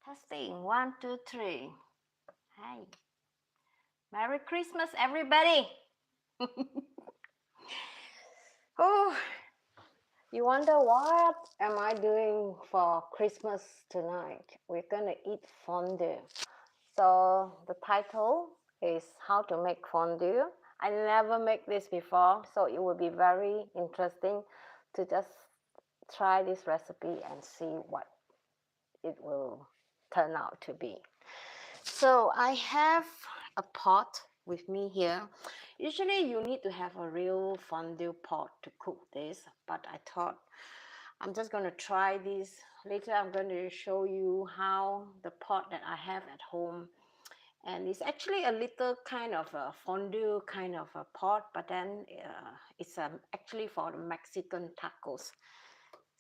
Testing 1, 2, 3. Hi. Merry Christmas, everybody. Oh, you wonder what am I doing for Christmas tonight? We're gonna eat fondue. So the title is how to make fondue. I never make this before, so it will be very interesting to just try this recipe and see what it will turn out to be. So I have a pot with me here. Usually you need to have a real fondue pot to cook this, but I thought I'm just going to try this. Later I'm going to show you how the pot that I have at home, and it's actually a little kind of a fondue kind of a pot, but then it's actually for the Mexican tacos.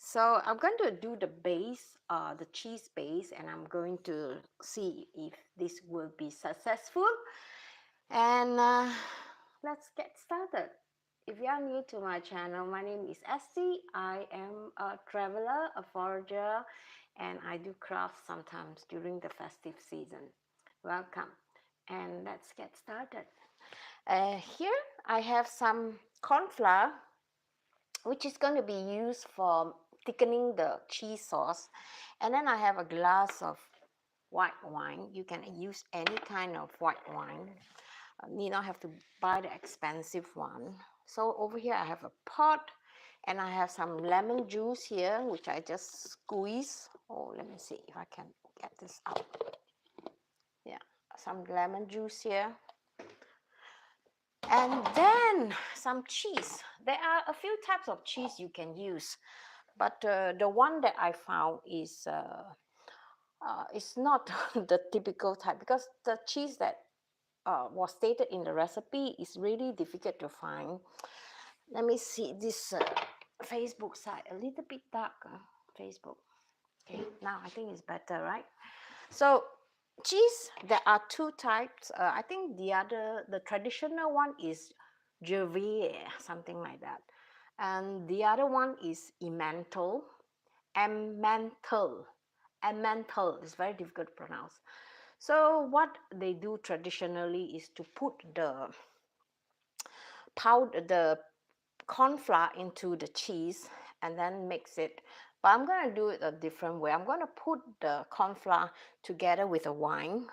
So I'm going to do the base, the cheese base, and I'm going to see if this will be successful. And let's get started. If you are new to my channel, my name is Esty. I am a traveler, a forager, and I do crafts sometimes during the festive season. Welcome, and let's get started. Here I have some corn flour, which is going to be used for thickening the cheese sauce. And then I have a glass of white wine. You can use any kind of white wine. You don't have to buy the expensive one. So over here I have a pot, and I have some lemon juice here, which I just squeeze. Oh, let me see if I can get this out. Yeah, some lemon juice here. And then some cheese. There are a few types of cheese you can use, but the one that I found is not the typical type, because the cheese that was stated in the recipe is really difficult to find. Let me see this Facebook side, a little bit darker. Facebook. Okay, now I think it's better, right? So cheese, there are two types. I think the traditional one is Gruyère, something like that. And the other one is Emmental. Emmental. Emmental is very difficult to pronounce. So what they do traditionally is to put the powder, the corn flour into the cheese and then mix it. But I'm going to do it a different way. I'm going to put the corn flour together with the wine,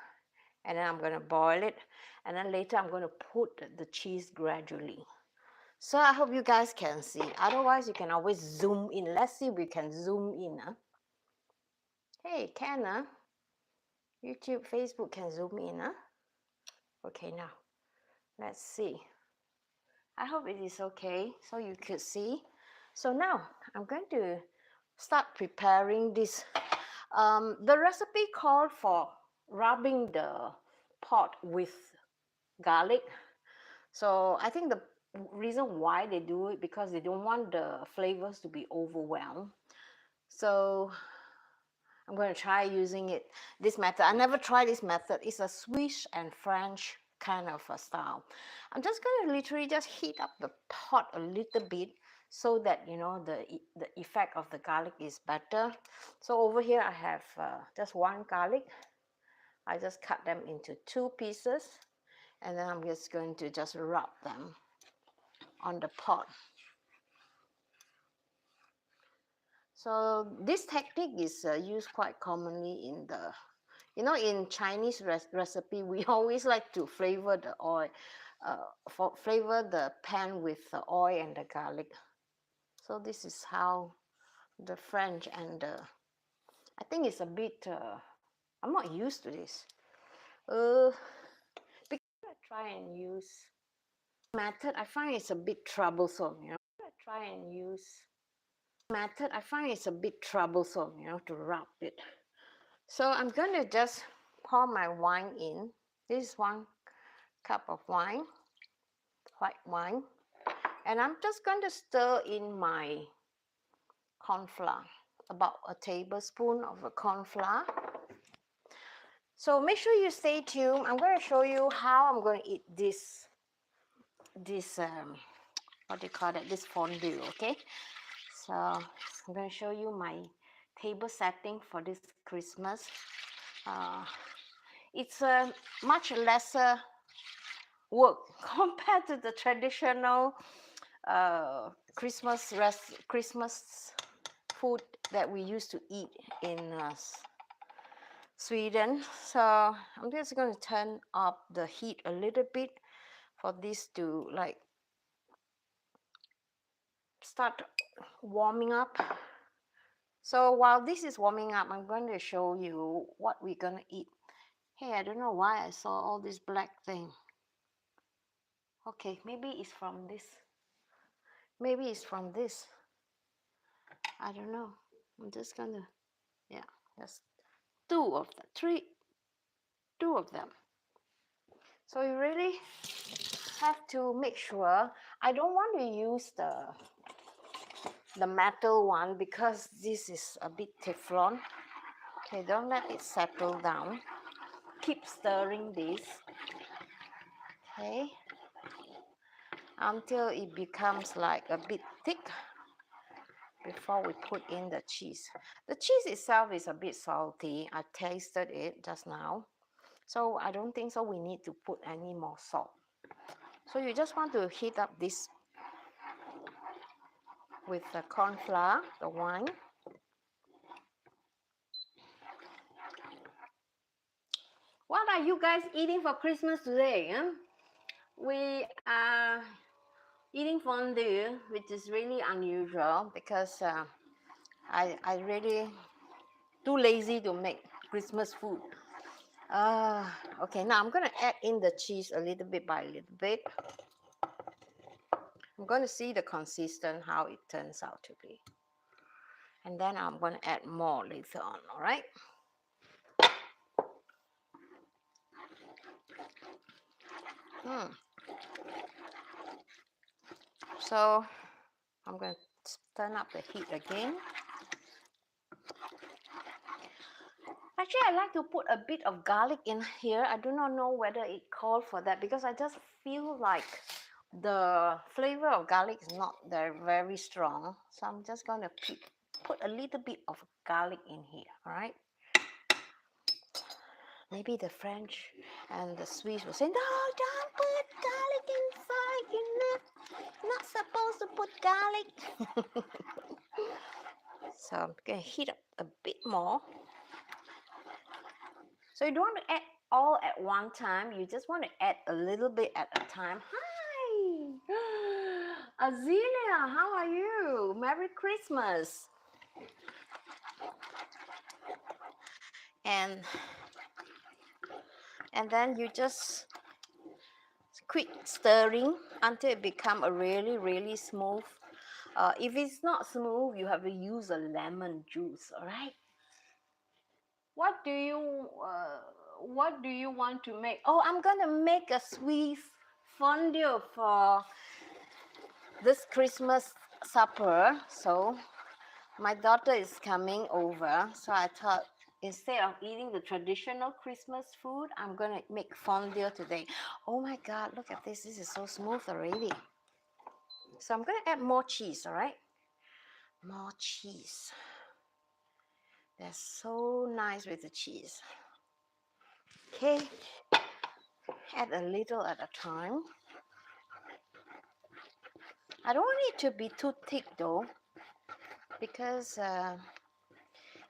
and then I'm going to boil it, and then later I'm going to put the cheese gradually. So I hope you guys can see. Otherwise, you can always zoom in. Let's see if we can zoom in. Hey, can YouTube, Facebook can zoom in. Okay, now let's see. I hope it is okay so you could see. So now I'm going to start preparing this. The recipe called for rubbing the pot with garlic. So I think the reason why they do it, because they don't want the flavors to be overwhelmed. So I'm going to try using this method. I never tried this method. It's a Swiss and French kind of a style. I'm just going to literally just heat up the pot a little bit so that, you know, the effect of the garlic is better. So over here I have just one garlic. I just cut them into 2 pieces, and then I'm just going to just rub them on the pot. So this technique is used quite commonly in the, you know, in Chinese recipe, we always like to flavor the oil, flavor the pan with the oil and the garlic. So this is how the French and I think it's a bit, I'm not used to this. Because I try and use method, I find it's a bit troublesome, you know. I try and use method, I find it's a bit troublesome, you know, to rub it. So I'm going to just pour my wine in. This is 1 cup of wine, white wine. And I'm just going to stir in my corn flour, about a tablespoon of a corn flour. So make sure you stay tuned. I'm going to show you how I'm going to eat this what do you call it, this fondue, okay? So I'm going to show you my table setting for this Christmas. It's a much lesser work compared to the traditional Christmas food that we used to eat in Sweden. So I'm just going to turn up the heat a little bit for this to like start warming up. So while this is warming up, I'm going to show you what we're going to eat. Hey, I don't know why I saw all this black thing. Okay, maybe it's from this. Maybe it's from this. I don't know. I'm just gonna, yeah, that's two of them. So you really have to make sure. I don't want to use the metal one because this is a bit Teflon. Okay, don't let it settle down. Keep stirring this. Okay, until it becomes like a bit thick before we put in the cheese. The cheese itself is a bit salty. I tasted it just now. So I don't think so we need to put any more salt. So you just want to heat up this with the corn flour, the wine. What are you guys eating for Christmas today? Huh? We are eating fondue, which is really unusual because I really too lazy to make Christmas food. Okay, now I'm gonna add in the cheese a little bit by a little bit. I'm gonna see the consistency, how it turns out to be. And then I'm gonna add more later on, all right? So I'm going to turn up the heat again. Actually, I like to put a bit of garlic in here. I do not know whether it called for that because I just feel like the flavor of garlic is not very strong. So I'm just going to put a little bit of garlic in here, all right? Maybe the French and the Swiss will say, no, don't put garlic inside. You're not supposed to put garlic. So I'm going to heat up a bit more. So you don't want to add all at one time. You just want to add a little bit at a time. Hi! Azealia, how are you? Merry Christmas. And then you just quick stirring until it becomes a really smooth. If it's not smooth, you have to use a lemon juice, all right? What do you want to make? Oh, I'm gonna make a Swiss fondue for this Christmas supper. So my daughter is coming over, so I thought instead of eating the traditional Christmas food, I'm gonna make fondue today. Oh my God, look at this. This is so smooth already. So I'm gonna add more cheese, all right? More cheese. That's so nice with the cheese. Okay, add a little at a time. I don't want it to be too thick though, because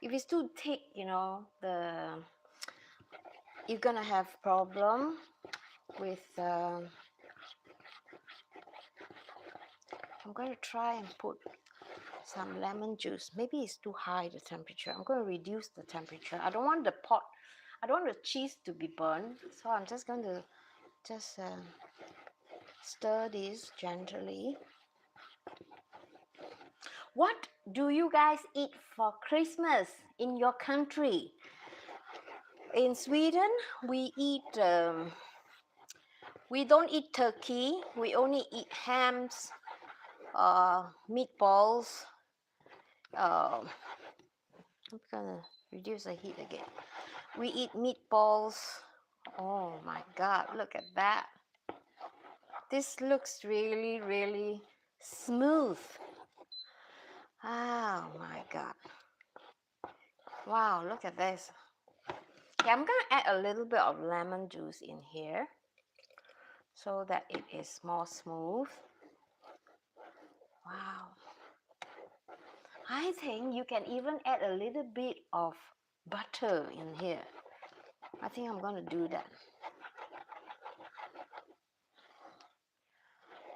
if it's too thick, you're gonna have problem with. I'm going to try and put some lemon juice. Maybe it's too high the temperature. I'm going to reduce the temperature. I don't want the cheese to be burned, so I'm just going to stir this gently. What do you guys eat for Christmas in your country? In Sweden, we don't eat turkey. We only eat hams, meatballs. I'm gonna reduce the heat again. We eat meatballs. Oh my God, look at that. This looks really smooth. Oh my God. Wow, look at this. Okay, I'm gonna add a little bit of lemon juice in here so that it is more smooth. Wow. I think you can even add a little bit of butter in here. I think I'm gonna do that.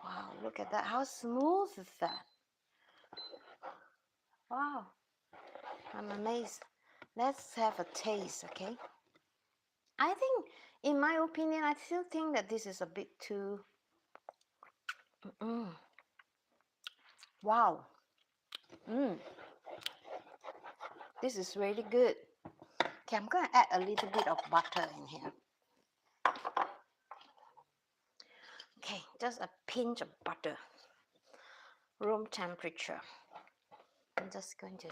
Wow, look at that. How smooth is that? Wow, I'm amazed. Let's have a taste, okay? I think, in my opinion, I still think that this is a bit too... Wow. This is really good. Okay, I'm gonna add a little bit of butter in here. Okay, just a pinch of butter. Room temperature. I'm just going to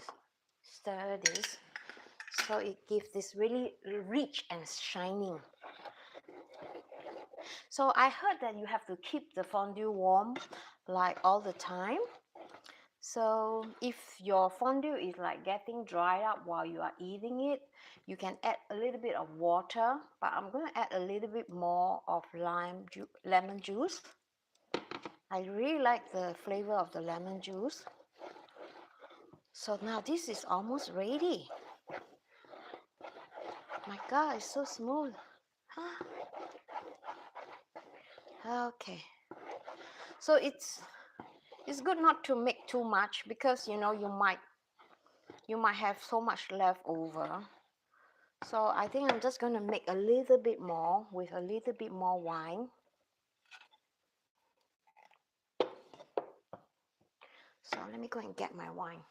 stir this so it gives this really rich and shining. So I heard that you have to keep the fondue warm like all the time. So if your fondue is like getting dried up while you are eating it, you can add a little bit of water, but I'm going to add a little bit more of lemon juice. I really like the flavor of the lemon juice. So now this is almost ready. My God, it's so smooth. Okay. So it's good not to make too much because you know you might have so much left over. So I think I'm just going to make a little bit more with a little bit more wine. So let me go and get my wine.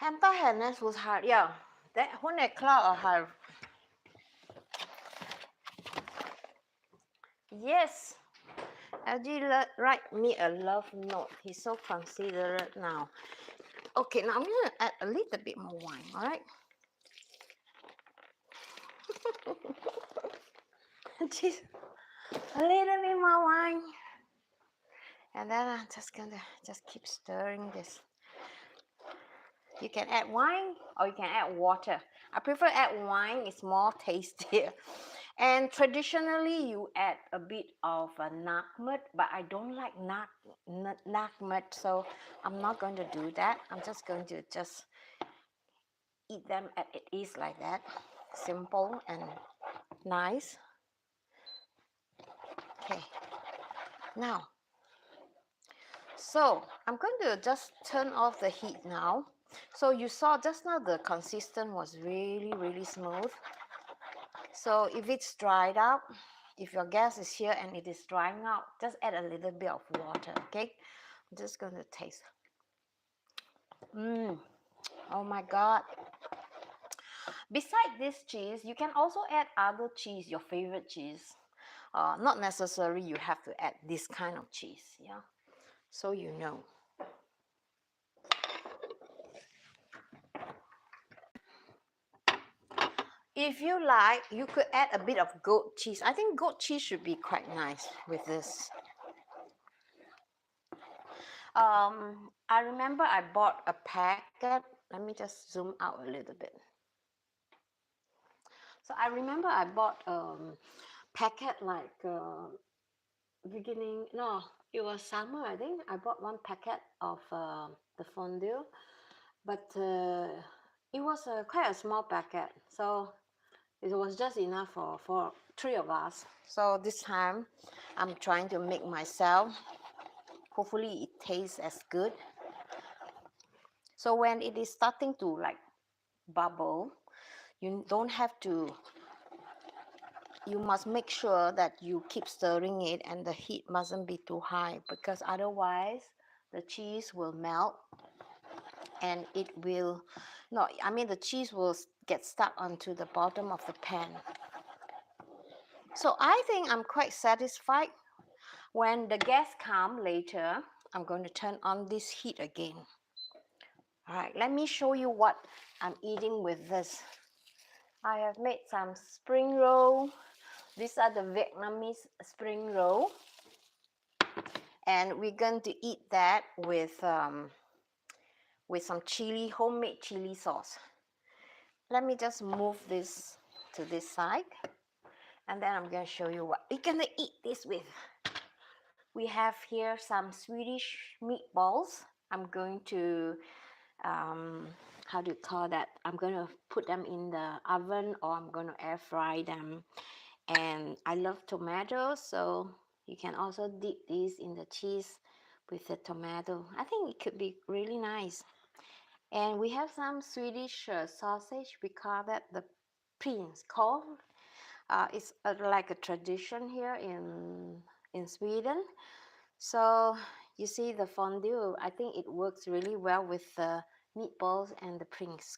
Hamta hennes was hard, yeah. That when I cloud hard. Yes. LG write me a love note. He's so considerate now. Okay, now I'm going to add a little bit more wine, all right? Just a little bit more wine. And then I'm just going to keep stirring this. You can add wine or you can add water. I prefer add wine, it's more tastier. And traditionally, you add a bit of nutmeg, but I don't like nutmeg, so I'm not going to do that. I'm just going to eat them as it is like that. Simple and nice. Okay. Now, so I'm going to just turn off the heat now. So you saw just now the consistency was really, really smooth. So if it's dried out, if your gas is here and it is drying out, just add a little bit of water, okay? I'm just going to taste. Oh my God. Besides this cheese, you can also add other cheese, your favorite cheese. Not necessarily you have to add this kind of cheese, yeah? So you know. If you like, you could add a bit of goat cheese. I think goat cheese should be quite nice with this. I remember I bought a packet. Let me just zoom out a little bit. So I remember I bought packet like it was summer, I think. I bought one packet of the fondue, but it was quite a small packet. So it was just enough for 3 of us. So this time I'm trying to make myself. Hopefully it tastes as good. So when it is starting to like bubble, you don't have to, you must make sure that you keep stirring it and the heat mustn't be too high, because otherwise the cheese will melt and it will, the cheese will get stuck onto the bottom of the pan. So I think I'm quite satisfied. When the gas comes later, I'm going to turn on this heat again. All right, let me show you what I'm eating with this. I have made some spring roll. These are the Vietnamese spring roll. And we're going to eat that with some chili, homemade chili sauce. let me just move this to this side, and then I'm going to show you what we're going to eat this with. We have here some Swedish meatballs. I'm going to, how do you call that? I'm going to put them in the oven, or I'm going to air fry them. And I love tomatoes, so you can also dip these in the cheese with the tomato. I think it could be really nice. And we have some Swedish sausage. We call that the clove. It's like a tradition here in Sweden. So you see the fondue, I think it works really well with the meatballs and the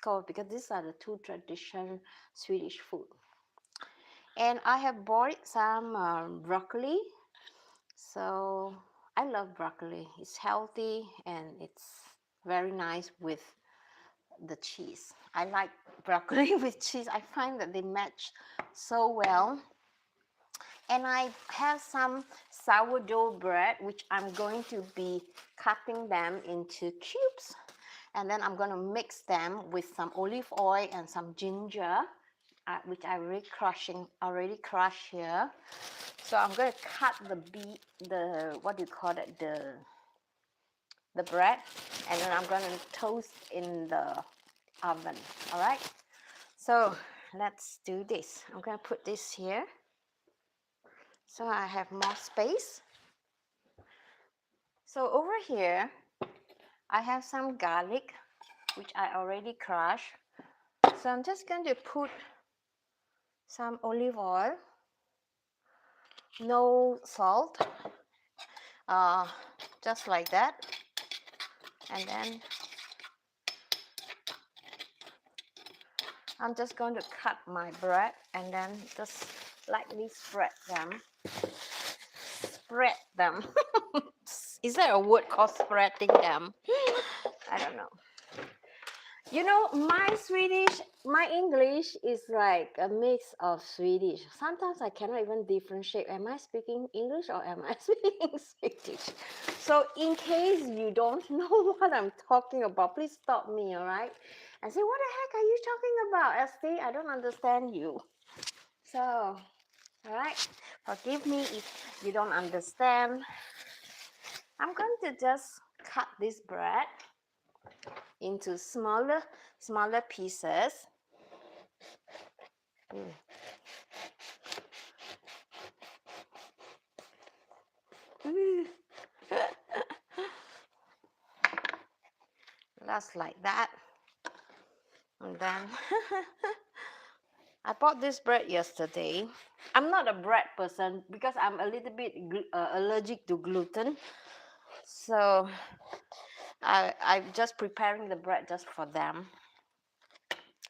clove, because these are the two traditional Swedish food. And I have bought some broccoli. So I love broccoli. It's healthy and it's very nice with the cheese. I like broccoli with cheese. I find that they match so well. And I have some sourdough bread, which I'm going to be cutting them into cubes. And then I'm going to mix them with some olive oil and some ginger, which I already crushed here. So I'm going to cut the what do you call it, the bread, and then I'm going to toast in the oven. All right. So let's do this. I'm going to put this here, so I have more space. So over here, I have some garlic, which I already crushed. So I'm just going to put some olive oil, no salt, just like that. And then I'm just going to cut my bread and then just lightly spread them. Spread them. Is there a word called spreading them? I don't know. You know, my English is like a mix of Swedish. Sometimes I cannot even differentiate. Am I speaking English or am I speaking Swedish? So in case you don't know what I'm talking about, please stop me, all right? And say, what the heck are you talking about, Esti? I don't understand you. So, all right, forgive me if you don't understand. I'm going to just cut this bread into smaller pieces. Just like that. And then I bought this bread yesterday. I'm not a bread person because I'm a little bit allergic to gluten. So I'm just preparing the bread just for them.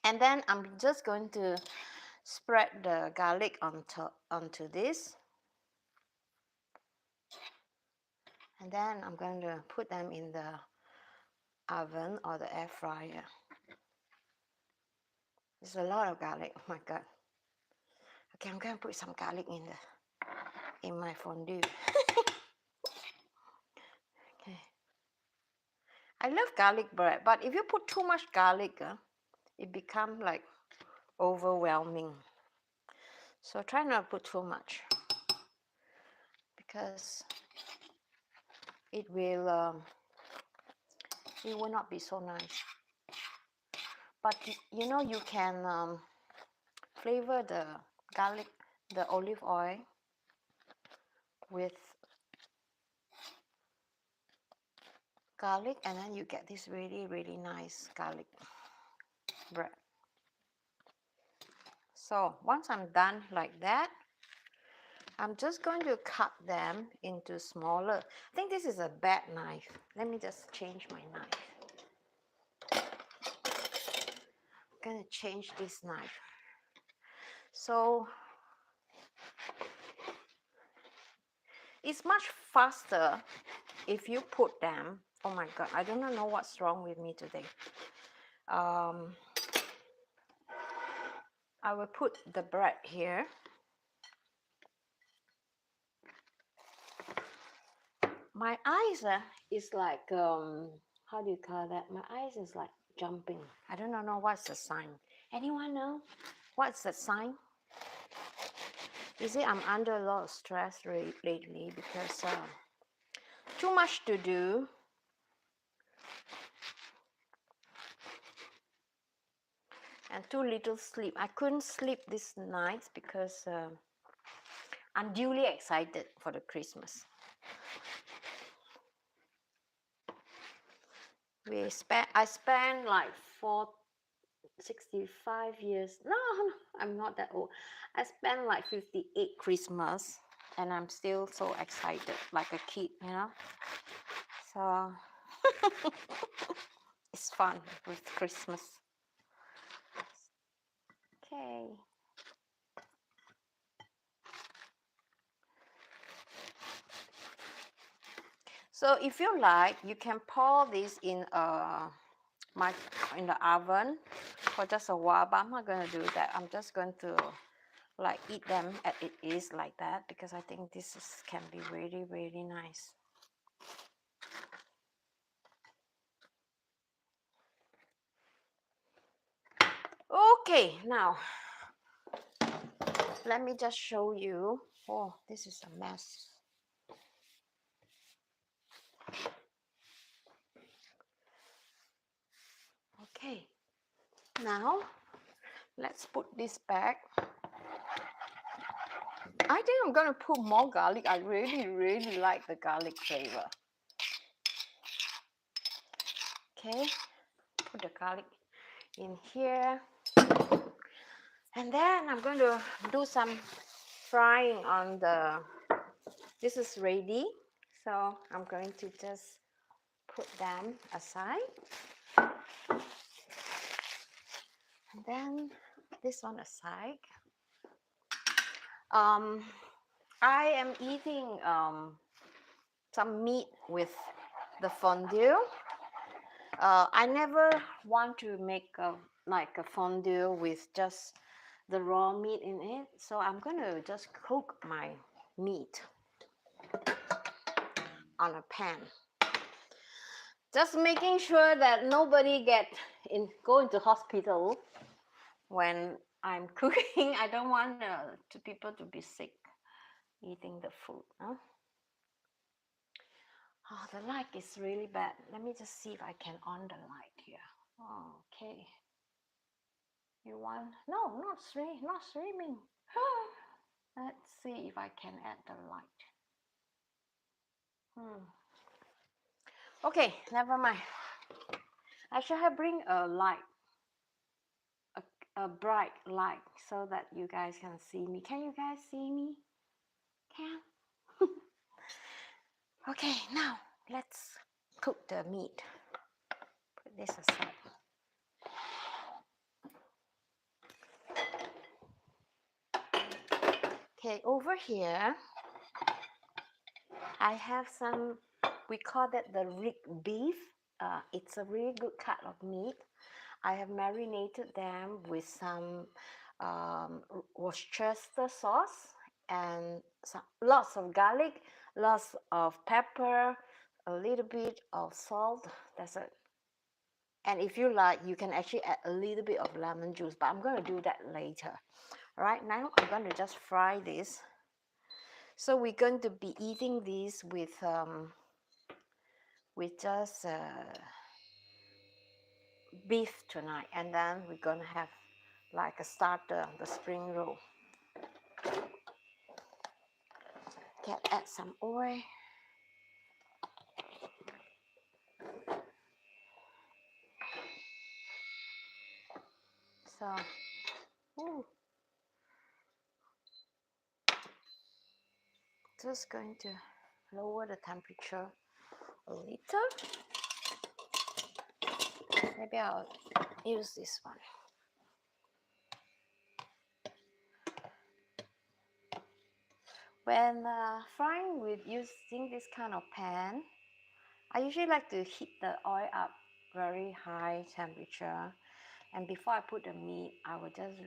And then I'm just going to spread the garlic onto this. And then I'm going to put them in the oven or the air fryer. There's a lot of garlic. Oh my God. Okay, I'm going to put some garlic in my fondue. Okay. I love garlic bread, but if you put too much garlic, it becomes like overwhelming. So try not to put too much, because it will not be so nice. But you know, you can flavor the garlic, the olive oil with garlic, and then you get this really, really nice garlic bread. So once I'm done like that, I'm just going to cut them into smaller. I think this is a bad knife. Let me just change my knife. I'm going to change this knife. So it's much faster if you put them. Oh my God, I don't know what's wrong with me today. I will put the bread here. My eyes is like, how do you call that? My eyes is like jumping. I don't know what's the sign. Anyone know what's the sign? You see, I'm under a lot of stress lately because too much to do. And too little sleep. I couldn't sleep this night because I'm duly excited for the Christmas. I spent like 65 years. No, I'm not that old. I spent like 58 Christmas, and I'm still so excited, like a kid, you know. So it's fun with Christmas. Okay. So if you like, you can pour this in the oven for just a while, but I'm not going to do that. I'm just going to like eat them as it is like that because I think can be really, really nice. Okay, now let me just show you. Oh, this is a mess. Okay, now let's put this back. I think I'm gonna put more garlic. I really, really like the garlic flavor. Okay, put the garlic in here. And then I'm going to do some frying on this is ready. So I'm going to just put them aside. And then this one aside. I am eating some meat with the fondue. I never want to make like a fondue with just the raw meat in it. So I'm going to just cook my meat on a pan. Just making sure that nobody go into hospital when I'm cooking. I don't want people to be sick eating the food. Huh? Oh, the light is really bad. Let me just see if I can on the light here. Oh, okay. You want? No, not streaming. Let's see if I can add the light. Okay, never mind. I should have bring a light, a bright light, so that you guys can see me. Can you guys see me? Can? Okay, now let's cook the meat. Put this aside. Okay, over here, I have some, we call that the rigged beef. It's a really good cut of meat. I have marinated them with some Worcestershire sauce and lots of garlic, lots of pepper, a little bit of salt. That's it. And if you like, you can actually add a little bit of lemon juice, but I'm going to do that later. Right now, I'm going to just fry this. So we're going to be eating this with just beef tonight, and then we're going to have like a starter, the spring roll. Okay, add some oil. So, just going to lower the temperature a little. Maybe I'll use this one. When frying with using this kind of pan, I usually like to heat the oil up very high temperature, and before I put the meat, I will just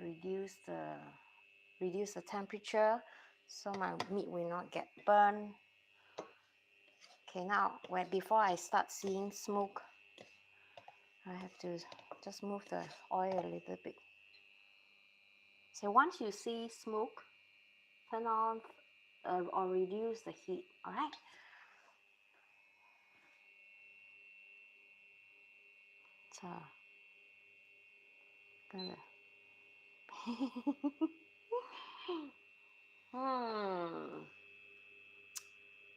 reduce the temperature so my meat will not get burned. Okay, now before I start seeing smoke, I have to just move the oil a little bit. So once you see smoke, turn on or reduce the heat. All right. So gonna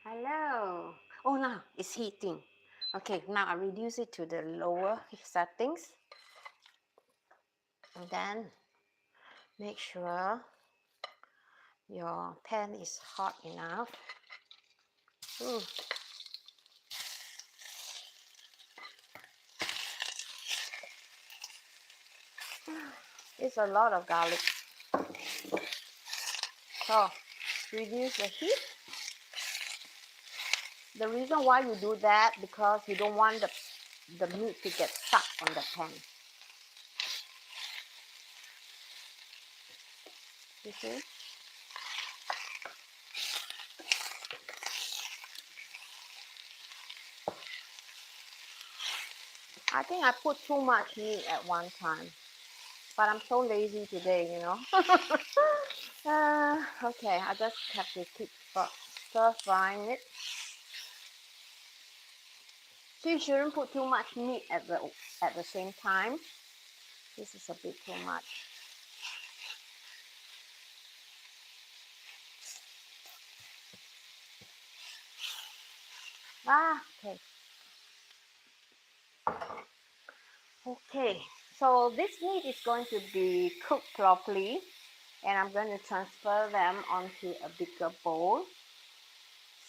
Hello. Oh, now it's heating. Okay, now I reduce it to the lower settings. And then make sure your pan is hot enough. It's a lot of garlic. So reduce the heat. The reason why you do that because you don't want the meat to get stuck on the pan. You see? I think I put too much meat at one time, but I'm so lazy today, you know. Okay, I just have to keep stir frying it. So you shouldn't put too much meat at the same time. This is a bit too much. Okay. Okay, so this meat is going to be cooked properly, and I'm going to transfer them onto a bigger bowl.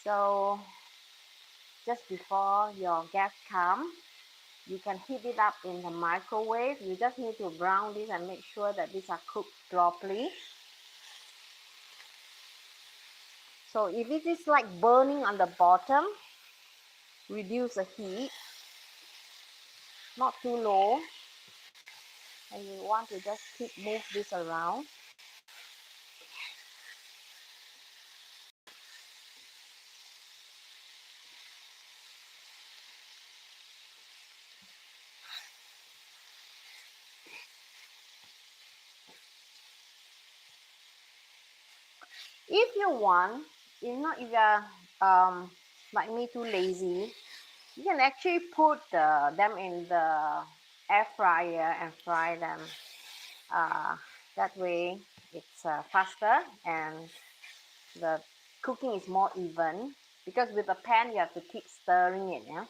So just before your guests come, you can heat it up in the microwave. You just need to brown this and make sure that these are cooked properly. So if it is like burning on the bottom, reduce the heat, not too low. And you want to just move this around. If you want, if you are like me, too lazy, you can actually put them in the air fryer and fry them. That way it's faster and the cooking is more even, because with the pan you have to keep stirring it. Yeah.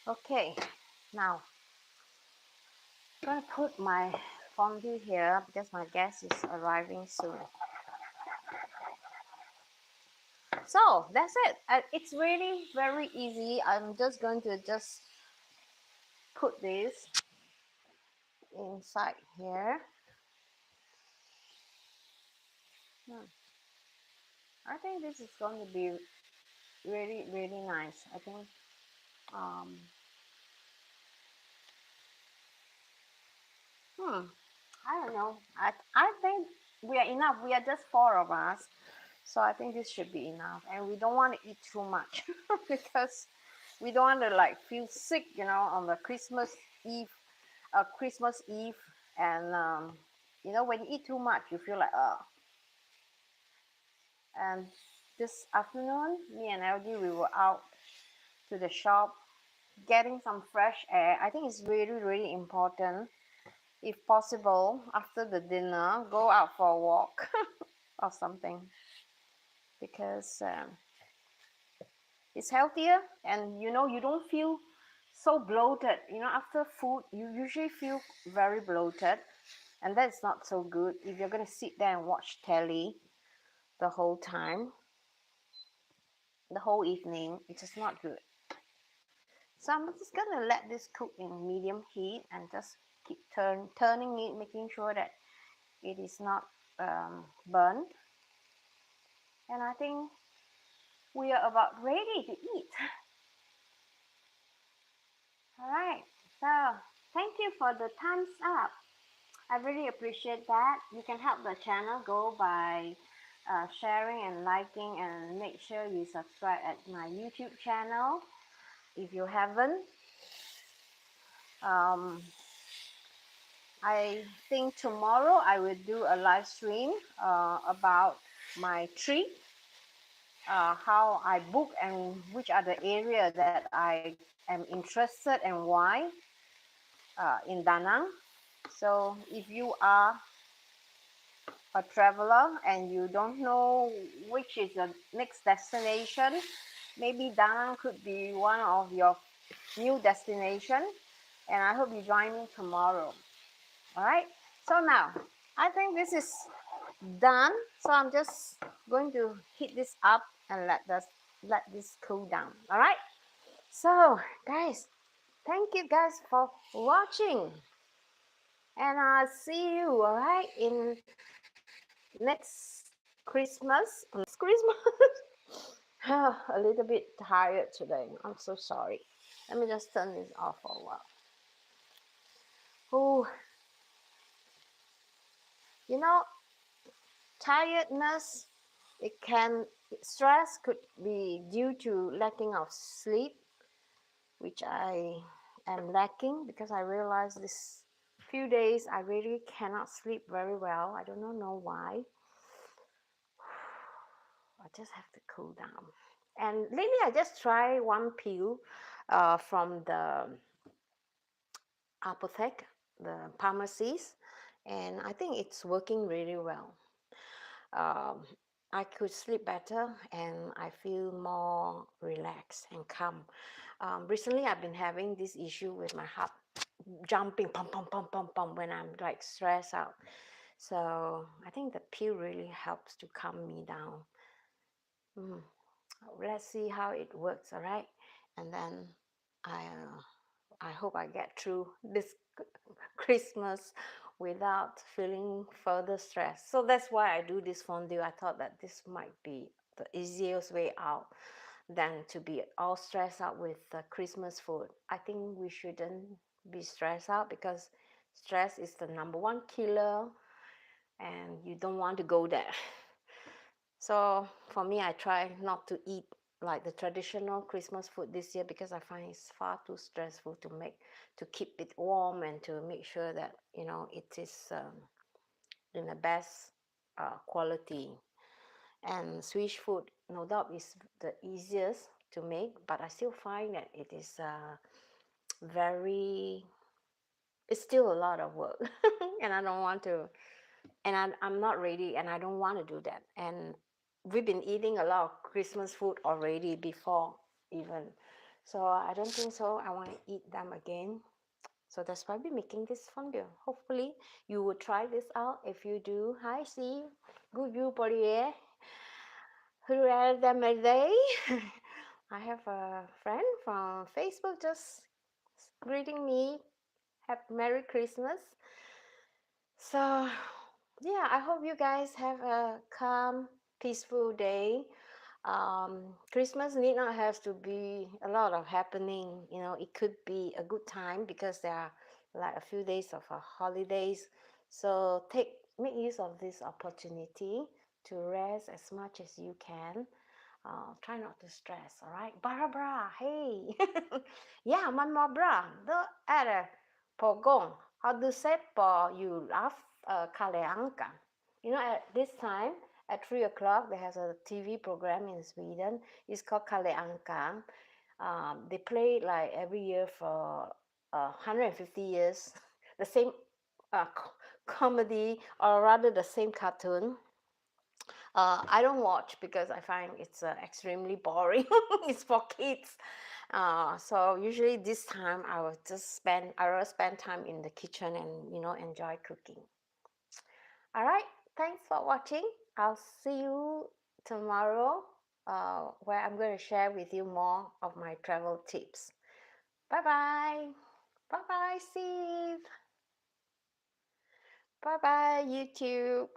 Okay, now I'm gonna put my fondue here because my guest is arriving soon. So that's it. It's really very easy. I'm just going to put this inside here. I think this is going to be really, really nice. I think I don't know. I think we are enough. We are just 4 of us. So I think this should be enough. And we don't want to eat too much because we don't want to like feel sick, you know, on the Christmas Eve. And you know, when you eat too much, you feel like And this afternoon, me and LG, we were out to the shop getting some fresh air. I think it's really, really important. If possible, after the dinner, go out for a walk or something, because it's healthier, and you know, you don't feel so bloated. You know, after food you usually feel very bloated, and that's not so good if you're going to sit there and watch telly the whole time, the whole evening. It is not good. So I'm just going to let this cook in medium heat and just keep turning it, making sure that it is not burnt. And I think we are about ready to eat. All right, so thank you for the thumbs up. I really appreciate that. You can help the channel grow by sharing and liking, and make sure you subscribe at my YouTube channel if you haven't. Um, I think tomorrow I will do a live stream about my trip, how I book and which are the area that I am interested and why in Da Nang. So if you are a traveler and you don't know which is the next destination, maybe Da Nang could be one of your new destination. And I hope you join me tomorrow. All right. So now I think this is done. So I'm just going to heat this up and let this cool down. All right. So guys, thank you guys for watching. And I'll see you, all right, in next Christmas. Next Christmas. A little bit tired today. I'm so sorry. Let me just turn this off for a while. Oh, you know, tiredness, stress could be due to lacking of sleep, which I am lacking because I realized this few days I really cannot sleep very well. I don't know why. I just have to cool down. And lately I just try one pill from the apothec, the pharmacies, and I think it's working really well. Um, I could sleep better and I feel more relaxed and calm. Recently, I've been having this issue with my heart jumping, pum, pum, pum, pum, pum, when I'm like stressed out. So I think the pill really helps to calm me down. Let's see how it works, all right? And then I hope I get through this Christmas without feeling further stress. So that's why I do this fondue. I thought that this might be the easiest way out than to be all stressed out with Christmas food. I think we shouldn't be stressed out because stress is the number one killer and you don't want to go there. So for me, I try not to eat like the traditional Christmas food this year because I find it's far too stressful to make, to keep it warm and to make sure that it is in the best quality. And Swiss food, no doubt, is the easiest to make, but I still find that it is it's still a lot of work, and I don't want to, and I'm not ready, and I don't want to do that. And we've been eating a lot of Christmas food already before even, so I don't think so I want to eat them again. So that's why we're making this fondue. Hopefully you will try this out. If you do, hi, see, good you Poirier. I have a friend from Facebook just greeting me, Happy Merry Christmas. So yeah, I hope you guys have a calm, peaceful day. Christmas need not have to be a lot of happening. It could be a good time because there are like a few days of holidays. So make use of this opportunity to rest as much as you can. Try not to stress, all right? Barbara, hey. Yeah, Bra. The other pogong. How do say po you love Kaleanka? At this time, at 3 o'clock, there has a TV program in Sweden. It's called Kaleanka. They play it like every year for 150 years. The same comedy, or rather the same cartoon. I don't watch because I find it's extremely boring. It's for kids. So usually this time I will spend time in the kitchen and enjoy cooking. All right, thanks for watching. I'll see you tomorrow where I'm going to share with you more of my travel tips. Bye bye. Bye bye, Steve. Bye bye, YouTube.